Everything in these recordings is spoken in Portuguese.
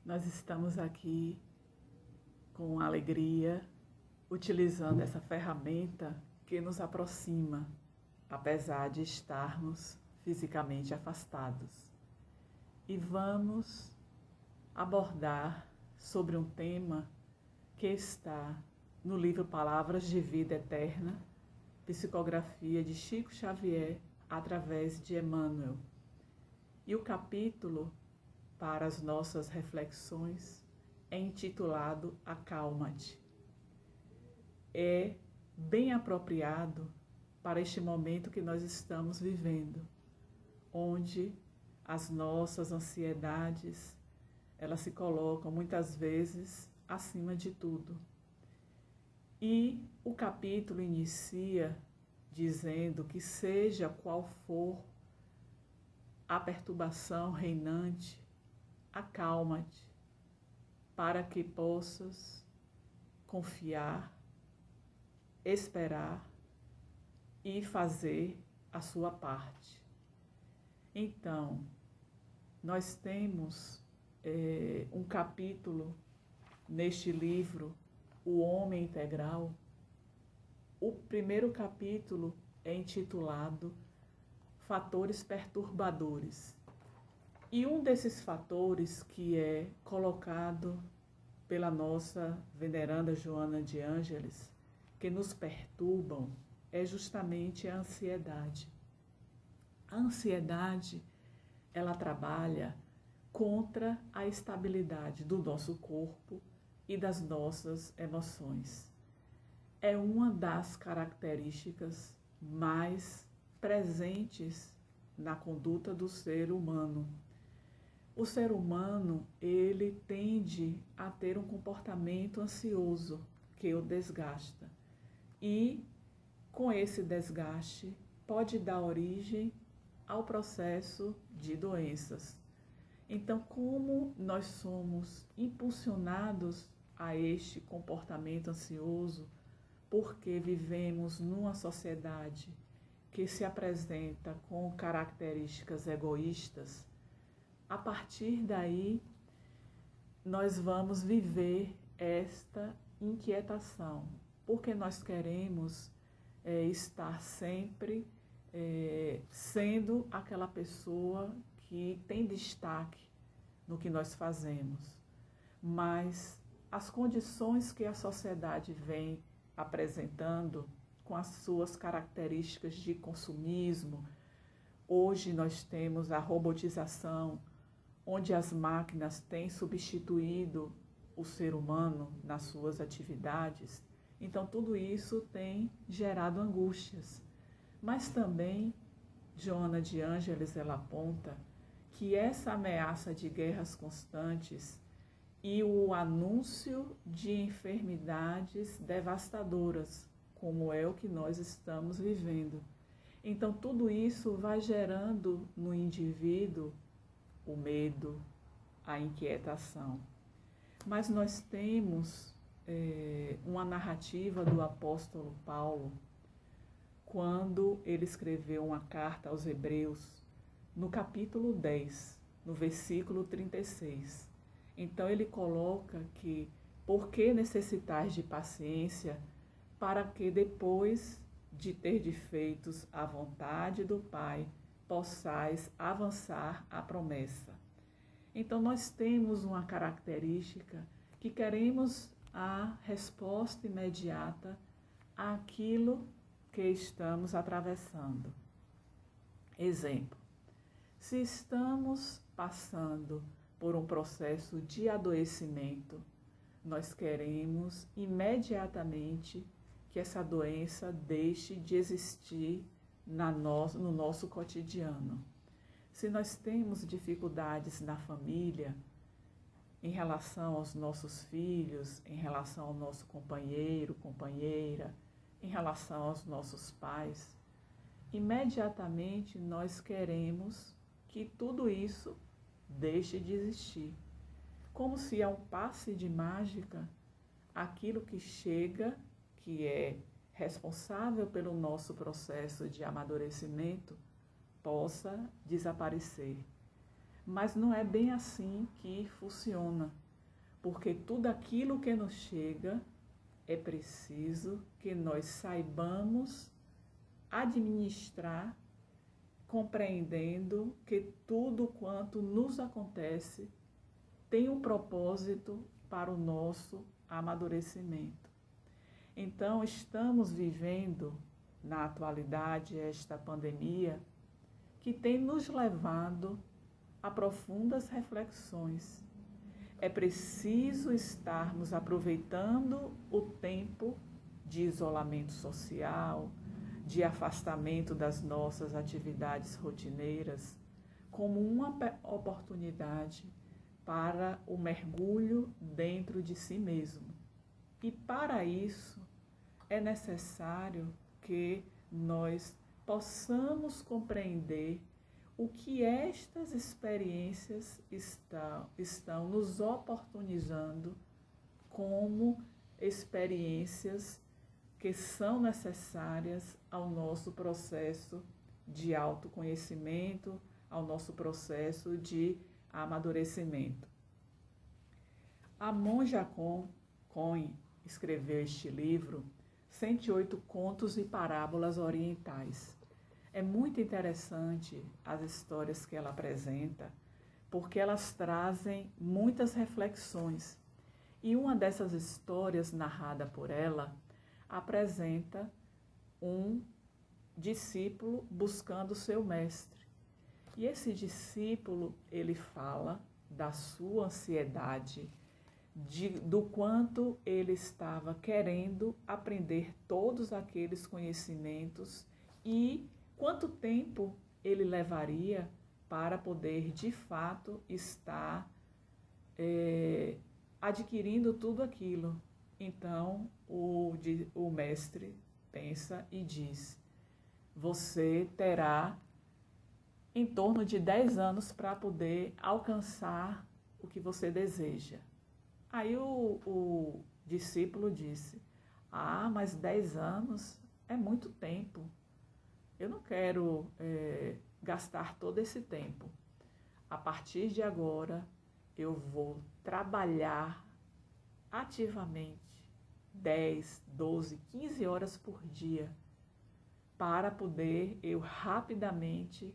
Nós estamos aqui com alegria, utilizando essa ferramenta que nos aproxima, apesar de estarmos fisicamente afastados. E vamos abordar sobre um tema que está no livro Palavras de Vida Eterna, psicografia de Chico Xavier através de Emmanuel. E o capítulo para as nossas reflexões é intitulado Acalma-te. É bem apropriado para este momento que nós estamos vivendo, onde as nossas ansiedades, elas se colocam muitas vezes acima de tudo. E o capítulo inicia dizendo que seja qual for a perturbação reinante, acalma-te, para que possas confiar, esperar e fazer a sua parte. Então, nós temos um capítulo neste livro, O Homem Integral. O primeiro capítulo é intitulado Fatores Perturbadores. E um desses fatores que é colocado pela nossa veneranda Joana de Ângeles, que nos perturbam, é justamente a ansiedade. A ansiedade, ela trabalha contra a estabilidade do nosso corpo e das nossas emoções. É uma das características mais presentes na conduta do ser humano. O ser humano, ele tende a ter um comportamento ansioso que o desgasta. E com esse desgaste pode dar origem ao processo de doenças. Então, como nós somos impulsionados a este comportamento ansioso, porque vivemos numa sociedade que se apresenta com características egoístas, a partir daí nós vamos viver esta inquietação, porque nós queremos estar sempre sendo aquela pessoa que tem destaque no que nós fazemos. Mas as condições que a sociedade vem apresentando com as suas características de consumismo, hoje nós temos a robotização, onde as máquinas têm substituído o ser humano nas suas atividades. Então, tudo isso tem gerado angústias. Mas também, Joana de Ângeles, ela aponta que essa ameaça de guerras constantes e o anúncio de enfermidades devastadoras, como é o que nós estamos vivendo. Então, tudo isso vai gerando no indivíduo o medo, a inquietação. Mas nós temos uma narrativa do apóstolo Paulo, quando ele escreveu uma carta aos Hebreus, no capítulo 10, no versículo 36. Então ele coloca que, por que necessitais de paciência, para que depois de ter de feitos a vontade do Pai, possais avançar a promessa. Então nós temos uma característica que queremos a resposta imediata àquilo que estamos atravessando. Exemplo, se estamos passando por um processo de adoecimento, nós queremos imediatamente que essa doença deixe de existir no nosso cotidiano. Se nós temos dificuldades na família, em relação aos nossos filhos, em relação ao nosso companheiro, companheira, em relação aos nossos pais, imediatamente nós queremos que tudo isso deixe de existir. Como se a um passe de mágica, aquilo que chega, que é responsável pelo nosso processo de amadurecimento, possa desaparecer. Mas não é bem assim que funciona, porque tudo aquilo que nos chega é preciso que nós saibamos administrar, compreendendo que tudo quanto nos acontece tem um propósito para o nosso amadurecimento. Então, estamos vivendo na atualidade esta pandemia que tem nos levado a profundas reflexões. É preciso estarmos aproveitando o tempo de isolamento social, de afastamento das nossas atividades rotineiras, como uma oportunidade para o mergulho dentro de si mesmo. E para isso é necessário que nós possamos compreender o que estas experiências estão nos oportunizando como experiências que são necessárias ao nosso processo de autoconhecimento, ao nosso processo de amadurecimento. A monja Coen escreveu este livro, 108 Contos e Parábolas Orientais. É muito interessante as histórias que ela apresenta, porque elas trazem muitas reflexões. E uma dessas histórias, narrada por ela, apresenta um discípulo buscando seu mestre. E esse discípulo, ele fala da sua ansiedade, do quanto ele estava querendo aprender todos aqueles conhecimentos e quanto tempo ele levaria para poder, de fato, estar adquirindo tudo aquilo. Então, o mestre pensa e diz: você terá em torno de 10 anos para poder alcançar o que você deseja. Aí o discípulo disse: mas 10 anos é muito tempo. Eu não quero gastar todo esse tempo. A partir de agora, eu vou trabalhar ativamente 10, 12, 15 horas por dia para poder eu rapidamente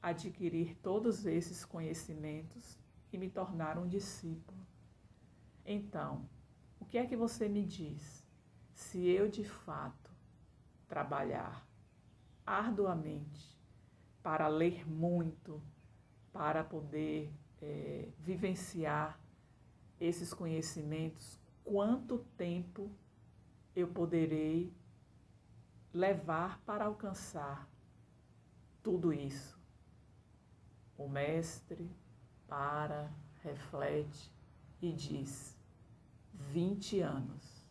adquirir todos esses conhecimentos e me tornar um discípulo. Então, o que é que você me diz? Se eu de fato trabalhar arduamente para ler muito, para poder vivenciar esses conhecimentos, quanto tempo eu poderei levar para alcançar tudo isso? O mestre reflete e diz: 20 anos.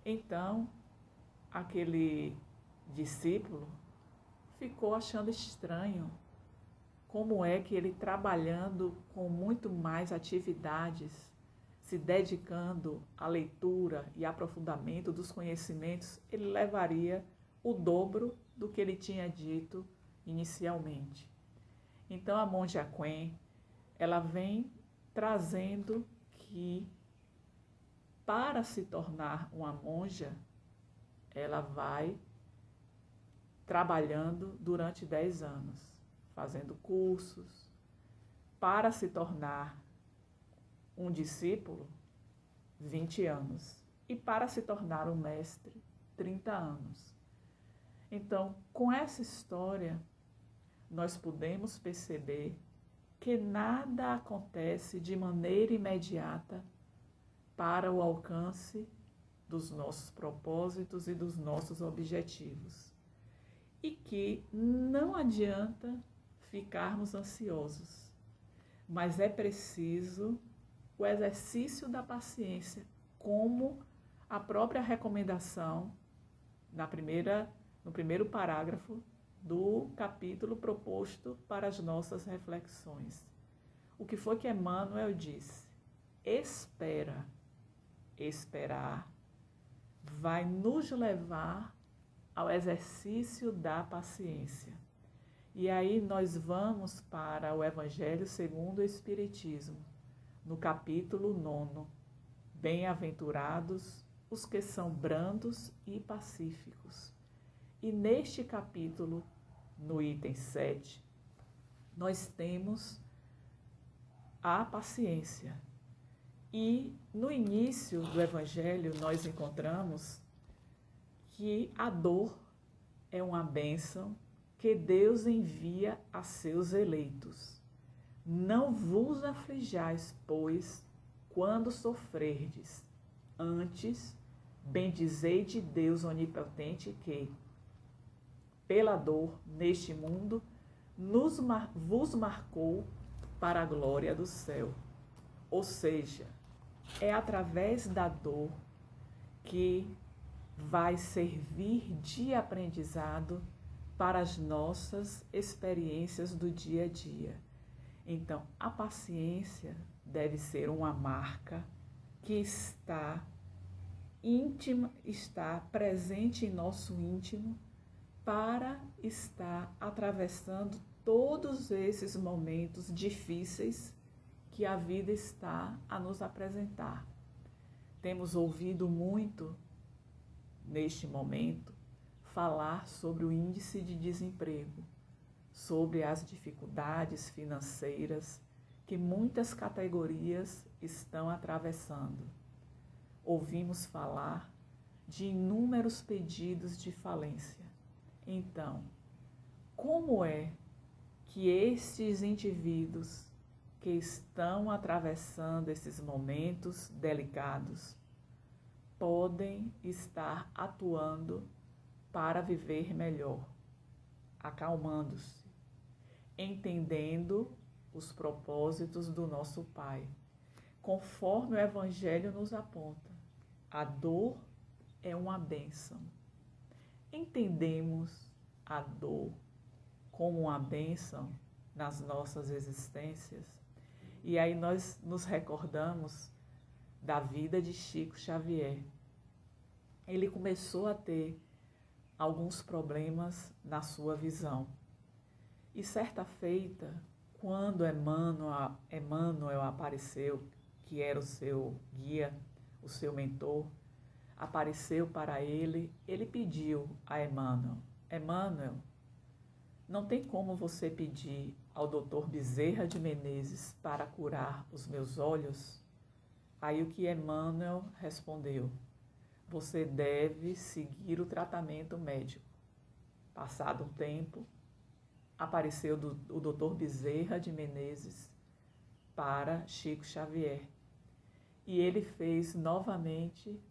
Então, aquele discípulo ficou achando estranho como é que ele, trabalhando com muito mais atividades, se dedicando à leitura e aprofundamento dos conhecimentos, ele levaria o dobro do que ele tinha dito inicialmente. Então, a monja Coen, ela vem trazendo que, para se tornar uma monja, ela vai trabalhando durante 10 anos, fazendo cursos. Para se tornar um discípulo, 20 anos. E para se tornar um mestre, 30 anos. Então, com essa história, nós podemos perceber que nada acontece de maneira imediata para o alcance dos nossos propósitos e dos nossos objetivos. E que não adianta ficarmos ansiosos, mas é preciso o exercício da paciência, como a própria recomendação no primeiro parágrafo do capítulo proposto para as nossas reflexões. O que foi que Emmanuel disse? Espera. Esperar vai nos levar ao exercício da paciência. E aí nós vamos para o Evangelho segundo o Espiritismo, no capítulo 9. Bem-aventurados os que são brandos e pacíficos. E neste capítulo, no item 7, nós temos a paciência. E no início do Evangelho nós encontramos que a dor é uma bênção que Deus envia a seus eleitos. Não vos aflijais, pois, quando sofrerdes. Antes, bendizei de Deus onipotente que, pela dor neste mundo, vos marcou para a glória do céu. Ou seja, é através da dor que vai servir de aprendizado para as nossas experiências do dia a dia. Então, a paciência deve ser uma marca que está presente em nosso íntimo para estar atravessando todos esses momentos difíceis que a vida está a nos apresentar. Temos ouvido muito, neste momento, falar sobre o índice de desemprego, sobre as dificuldades financeiras que muitas categorias estão atravessando. Ouvimos falar de inúmeros pedidos de falência. Então, como é que estes indivíduos que estão atravessando esses momentos delicados podem estar atuando para viver melhor, acalmando-se, entendendo os propósitos do nosso Pai, conforme o Evangelho nos aponta? A dor é uma bênção. Entendemos a dor como uma bênção nas nossas existências? E aí nós nos recordamos da vida de Chico Xavier. Ele começou a ter alguns problemas na sua visão. E certa feita, quando Emmanuel apareceu, que era o seu guia, o seu mentor, apareceu para ele, ele pediu a Emmanuel: Emmanuel, não tem como você pedir ao Dr. Bezerra de Menezes para curar os meus olhos? Aí o que Emmanuel respondeu: você deve seguir o tratamento médico. Passado um tempo, apareceu o Dr. Bezerra de Menezes para Chico Xavier. E ele fez novamente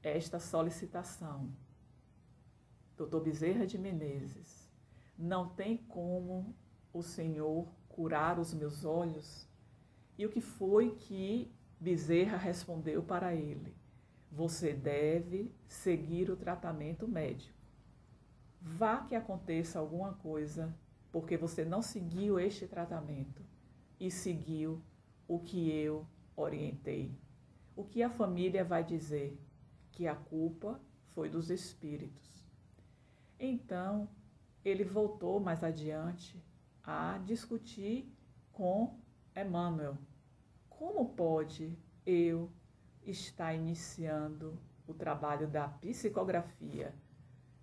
esta solicitação: Dr. Bezerra de Menezes, não tem como o Senhor curar os meus olhos? E o que foi que Bezerra respondeu para ele? Você deve seguir o tratamento médico. Vá que aconteça alguma coisa, porque você não seguiu este tratamento e seguiu o que eu orientei. O que a família vai dizer? Que a culpa foi dos espíritos. Então, ele voltou mais adiante a discutir com Emmanuel. Como pode eu estar iniciando o trabalho da psicografia,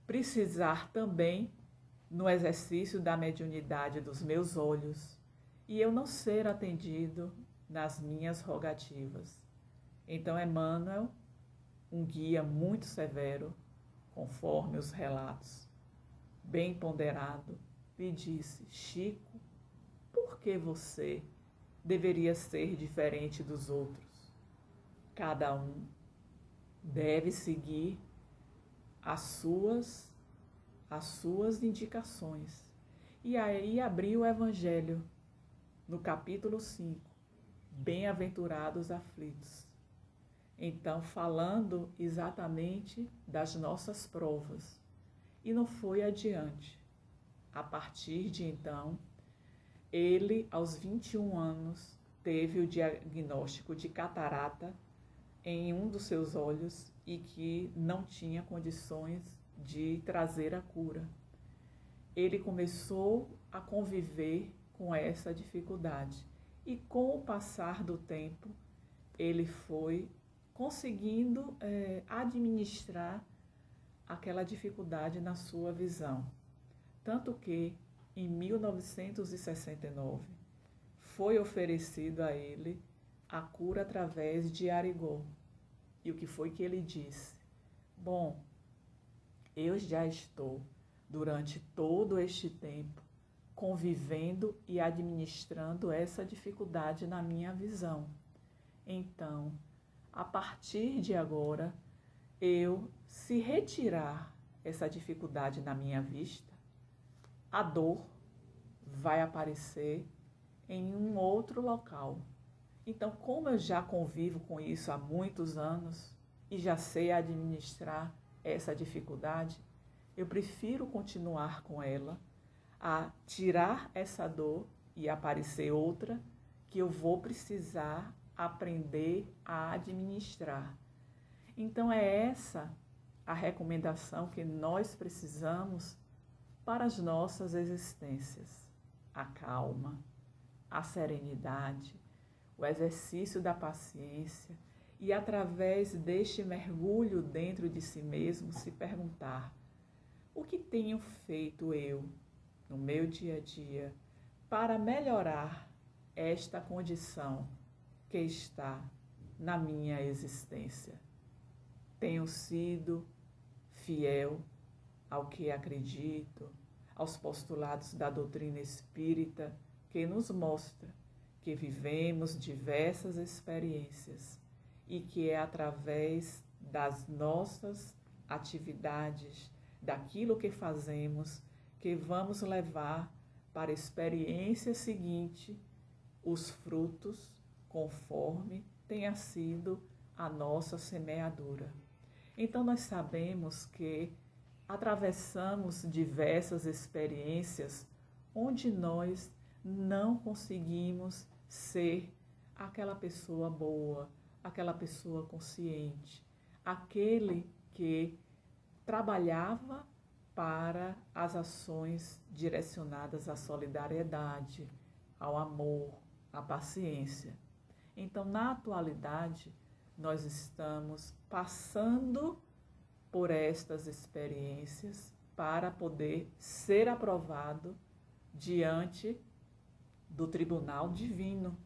precisar também no exercício da mediunidade dos meus olhos e eu não ser atendido nas minhas rogativas? Então, Emmanuel, um guia muito severo, conforme os relatos, bem ponderado, lhe disse: Chico, por que você deveria ser diferente dos outros? Cada um deve seguir as suas indicações. E aí abriu o Evangelho, no capítulo 5, Bem-aventurados aflitos. Então, falando exatamente das nossas provas. E não foi adiante. A partir de então, ele, aos 21 anos, teve o diagnóstico de catarata em um dos seus olhos e que não tinha condições de trazer a cura. ele começou a conviver com essa dificuldade. E com o passar do tempo, ele foi conseguindo administrar aquela dificuldade na sua visão. Tanto que, em 1969, foi oferecido a ele a cura através de Arigó. E o que foi que ele disse? Bom, eu já estou, durante todo este tempo, convivendo e administrando essa dificuldade na minha visão. Então, a partir de agora, se retirar essa dificuldade na minha vista, a dor vai aparecer em um outro local. Então, como eu já convivo com isso há muitos anos e já sei administrar essa dificuldade, eu prefiro continuar com ela, a tirar essa dor e aparecer outra que eu vou precisar aprender a administrar. Então, é essa a recomendação que nós precisamos para as nossas existências: a calma, a serenidade, o exercício da paciência e, através deste mergulho dentro de si mesmo, se perguntar: o que tenho feito eu no meu dia a dia para melhorar esta condição que está na minha existência? Tenho sido fiel ao que acredito, aos postulados da doutrina espírita, que nos mostra que vivemos diversas experiências e que é através das nossas atividades, daquilo que fazemos, que vamos levar para a experiência seguinte os frutos conforme tenha sido a nossa semeadura. Então, nós sabemos que atravessamos diversas experiências onde nós não conseguimos ser aquela pessoa boa, aquela pessoa consciente, aquele que trabalhava para as ações direcionadas à solidariedade, ao amor, à paciência. Então, na atualidade, nós estamos passando por estas experiências para poder ser aprovado diante do Tribunal Divino,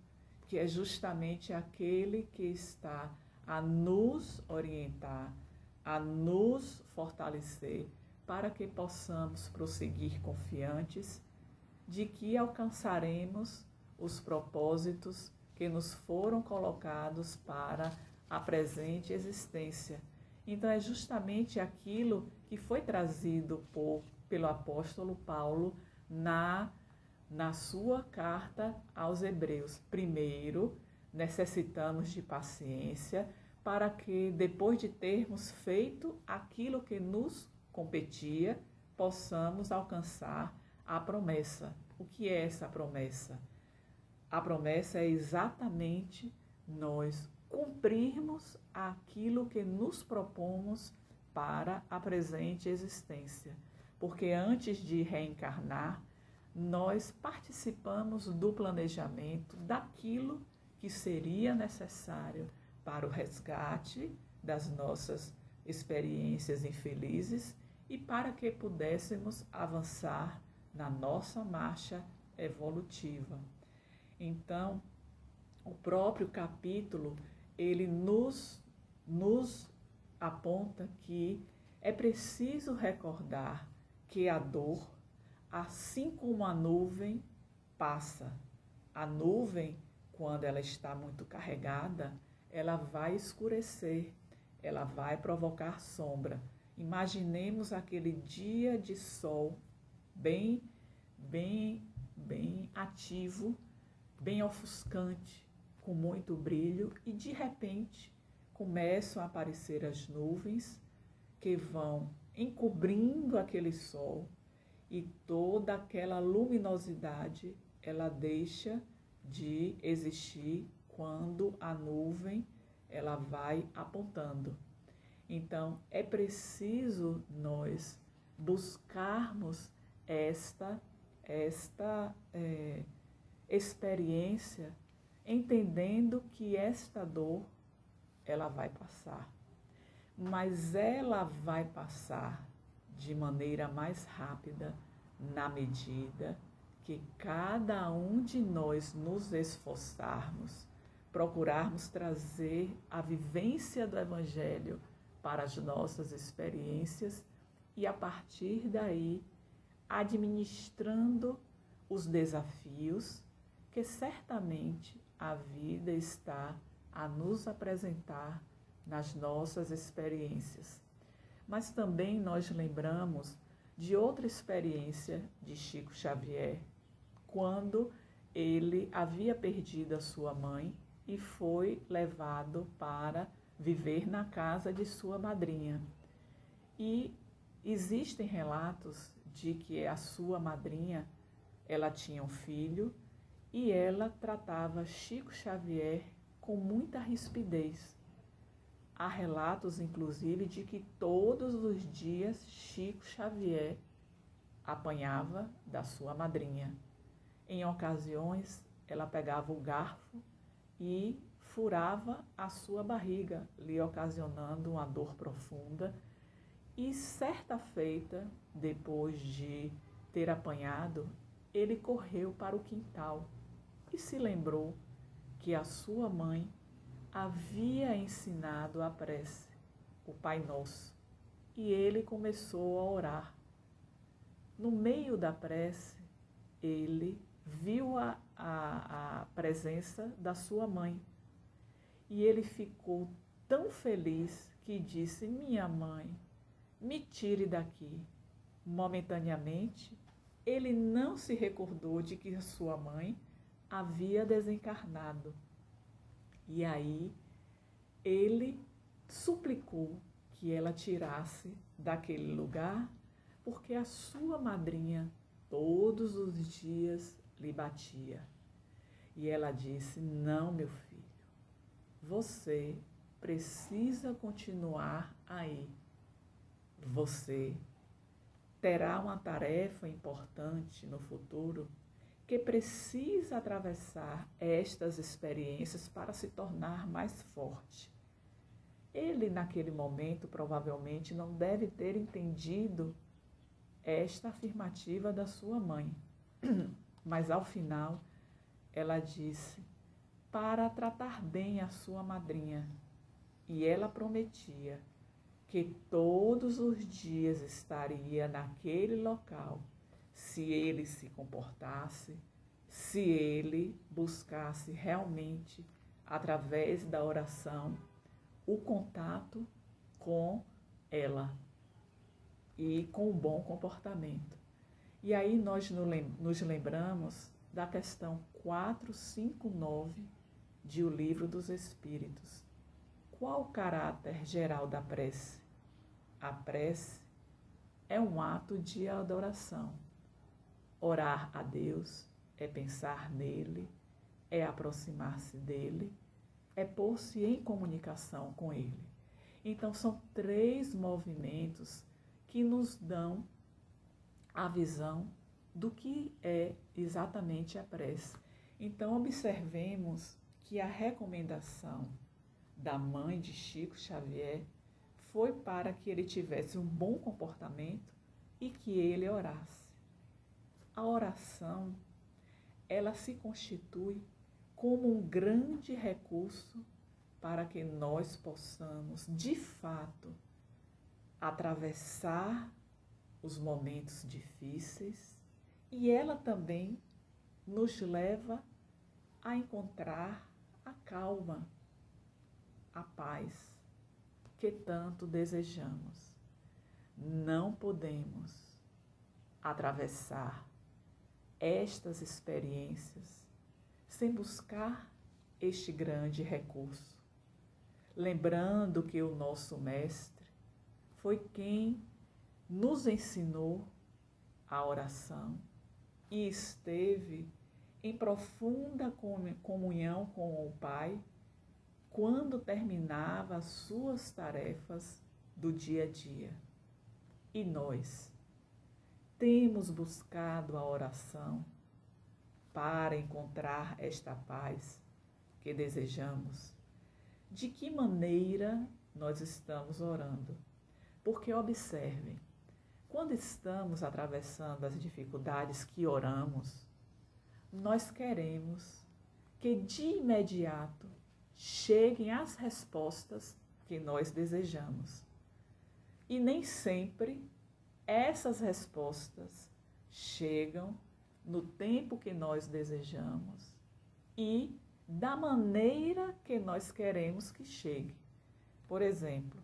que é justamente aquele que está a nos orientar, a nos fortalecer, para que possamos prosseguir confiantes de que alcançaremos os propósitos que nos foram colocados para a presente existência. Então, é justamente aquilo que foi trazido pelo apóstolo Paulo na sua carta aos Hebreus. Primeiro, necessitamos de paciência para que, depois de termos feito aquilo que nos competia, possamos alcançar a promessa. O que é essa promessa? A promessa é exatamente nós cumprirmos aquilo que nos propomos para a presente existência. Porque antes de reencarnar, nós participamos do planejamento daquilo que seria necessário para o resgate das nossas experiências infelizes e para que pudéssemos avançar na nossa marcha evolutiva. Então, o próprio capítulo, ele nos aponta que é preciso recordar que a dor, assim como a nuvem, passa. A nuvem, quando ela está muito carregada, ela vai escurecer, ela vai provocar sombra. Imaginemos aquele dia de sol bem ativo, bem ofuscante, com muito brilho, e de repente começam a aparecer as nuvens que vão encobrindo aquele sol, e toda aquela luminosidade ela deixa de existir quando a nuvem ela vai apontando. Então, é preciso nós buscarmos esta experiência, entendendo que esta dor, ela vai passar. Mas ela vai passar de maneira mais rápida na medida que cada um de nós nos esforçarmos, procurarmos trazer a vivência do Evangelho para as nossas experiências e, a partir daí, administrando os desafios que certamente a vida está a nos apresentar nas nossas experiências. Mas também nós lembramos de outra experiência de Chico Xavier, quando ele havia perdido a sua mãe e foi levado para viver na casa de sua madrinha. E existem relatos de que a sua madrinha, ela tinha um filho e ela tratava Chico Xavier com muita rispidez. Há relatos, inclusive, de que todos os dias Chico Xavier apanhava da sua madrinha. Em ocasiões, ela pegava o garfo e furava a sua barriga, lhe ocasionando uma dor profunda. E certa feita, depois de ter apanhado, ele correu para o quintal e se lembrou que a sua mãe havia ensinado a prece, o Pai Nosso, e ele começou a orar. No meio da prece, ele viu a presença da sua mãe e ele ficou tão feliz que disse: minha mãe, me tire daqui. Momentaneamente, ele não se recordou de que a sua mãe havia desencarnado. E aí, ele suplicou que ela tirasse daquele lugar, porque a sua madrinha todos os dias lhe batia. E ela disse: não, meu filho, você precisa continuar aí. Você terá uma tarefa importante no futuro que precisa atravessar estas experiências para se tornar mais forte. Ele, naquele momento, provavelmente não deve ter entendido esta afirmativa da sua mãe. Mas, ao final, ela disse para tratar bem a sua madrinha. E ela prometia que todos os dias estaria naquele local, se ele se comportasse, se ele buscasse realmente, através da oração, o contato com ela e com o bom comportamento. E aí nós nos lembramos da questão 459 de O Livro dos Espíritos. Qual o caráter geral da prece? A prece é um ato de adoração. Orar a Deus é pensar nele, é aproximar-se dele, é pôr-se em comunicação com ele. Então, são 3 movimentos que nos dão a visão do que é exatamente a prece. Então, observemos que a recomendação da mãe de Chico Xavier foi para que ele tivesse um bom comportamento e que ele orasse. A oração, ela se constitui como um grande recurso para que nós possamos, de fato, atravessar os momentos difíceis, e ela também nos leva a encontrar a calma, a paz que tanto desejamos. Não podemos atravessar estas experiências sem buscar este grande recurso. Lembrando que o nosso mestre foi quem nos ensinou a oração e esteve em profunda comunhão com o Pai quando terminava as suas tarefas do dia a dia. E nós temos buscado a oração para encontrar esta paz que desejamos? De que maneira nós estamos orando? Porque observem, quando estamos atravessando as dificuldades que oramos, nós queremos que de imediato cheguem as respostas que nós desejamos. E nem sempre essas respostas chegam no tempo que nós desejamos e da maneira que nós queremos que chegue. Por exemplo,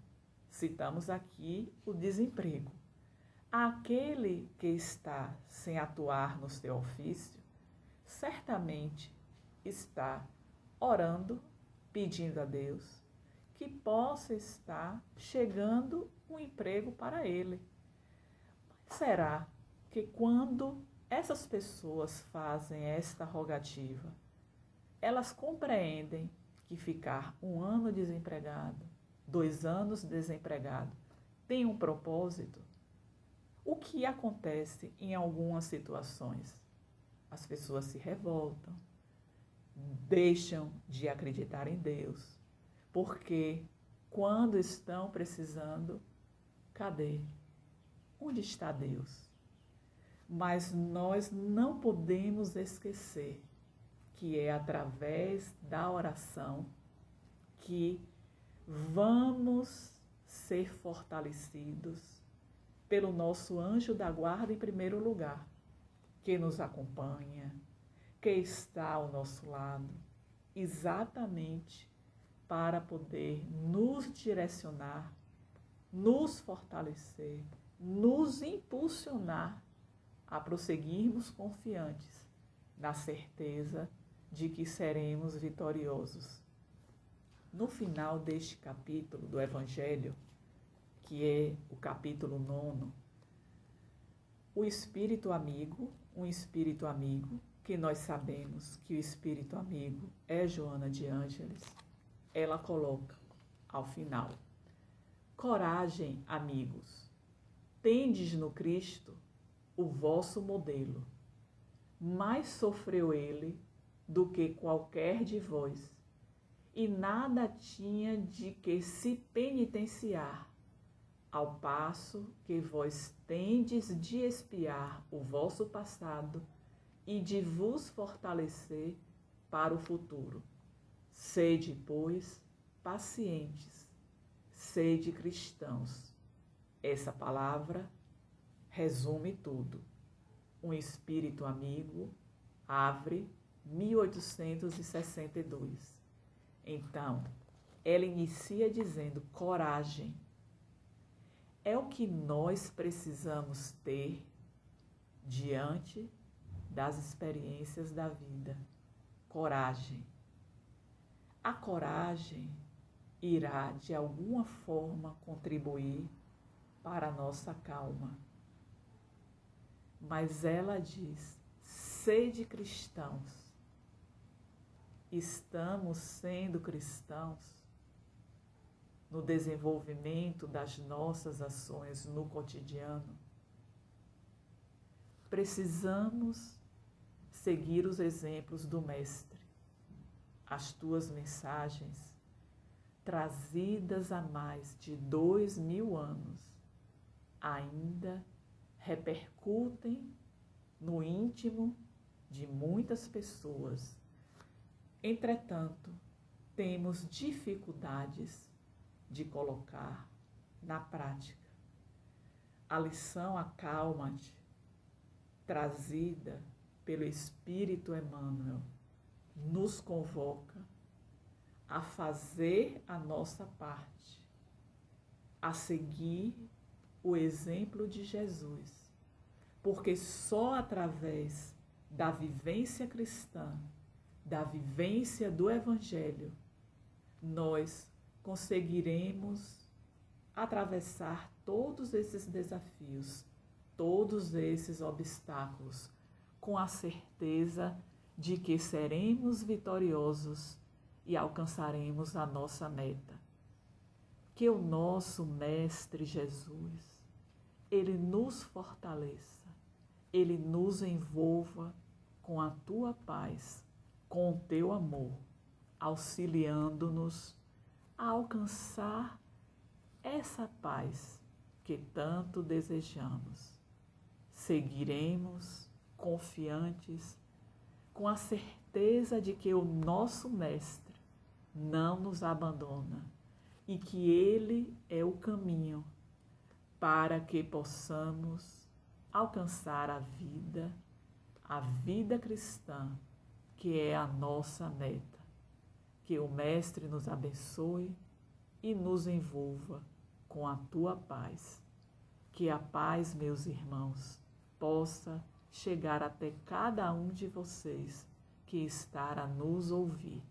citamos aqui o desemprego. Aquele que está sem atuar no seu ofício, certamente está orando, pedindo a Deus que possa estar chegando um emprego para ele. Mas será que quando essas pessoas fazem esta rogativa, elas compreendem que ficar 1 ano desempregado, 2 anos desempregado, tem um propósito? O que acontece em algumas situações? As pessoas se revoltam, deixam de acreditar em Deus, porque quando estão precisando, cadê? Onde está Deus? Mas nós não podemos esquecer que é através da oração que vamos ser fortalecidos pelo nosso anjo da guarda em primeiro lugar, que nos acompanha, que está ao nosso lado, exatamente para poder nos direcionar, nos fortalecer, nos impulsionar a prosseguirmos confiantes na certeza de que seremos vitoriosos. No final deste capítulo do Evangelho, que é o capítulo 9, o Espírito Amigo, um Espírito Amigo, que nós sabemos que o Espírito Amigo é Joana de Ângeles, ela coloca ao final: coragem, amigos, tendes no Cristo o vosso modelo. Mais sofreu ele do que qualquer de vós, e nada tinha de que se penitenciar, ao passo que vós tendes de expiar o vosso passado e de vos fortalecer para o futuro. Sede, pois, pacientes, sede cristãos. Essa palavra resume tudo. Um Espírito Amigo, Havre, 1862. Então, ela inicia dizendo: coragem. É o que nós precisamos ter diante das experiências da vida. Coragem. A coragem irá, de alguma forma, contribuir para a nossa calma. Mas ela diz: sede cristãos. Estamos sendo cristãos no desenvolvimento das nossas ações no cotidiano. Precisamos seguir os exemplos do Mestre. As tuas mensagens, trazidas há mais de 2000 anos, ainda repercutem no íntimo de muitas pessoas. Entretanto, temos dificuldades de colocar na prática. A lição Acalma-te, trazida pelo Espírito Emmanuel, nos convoca a fazer a nossa parte, a seguir o exemplo de Jesus, porque só através da vivência cristã, da vivência do Evangelho, nós conseguiremos atravessar todos esses desafios, todos esses obstáculos, com a certeza de que seremos vitoriosos e alcançaremos a nossa meta. Que o nosso Mestre Jesus, Ele nos fortaleça Ele nos envolva com a tua paz, com o teu amor, auxiliando-nos a alcançar essa paz que tanto desejamos. Seguiremos confiantes, com a certeza de que o nosso Mestre não nos abandona e que Ele é o caminho para que possamos alcançar a vida cristã, que é a nossa meta. Que o Mestre nos abençoe e nos envolva com a tua paz. Que a paz, meus irmãos, possa chegar até cada um de vocês que está a nos ouvir.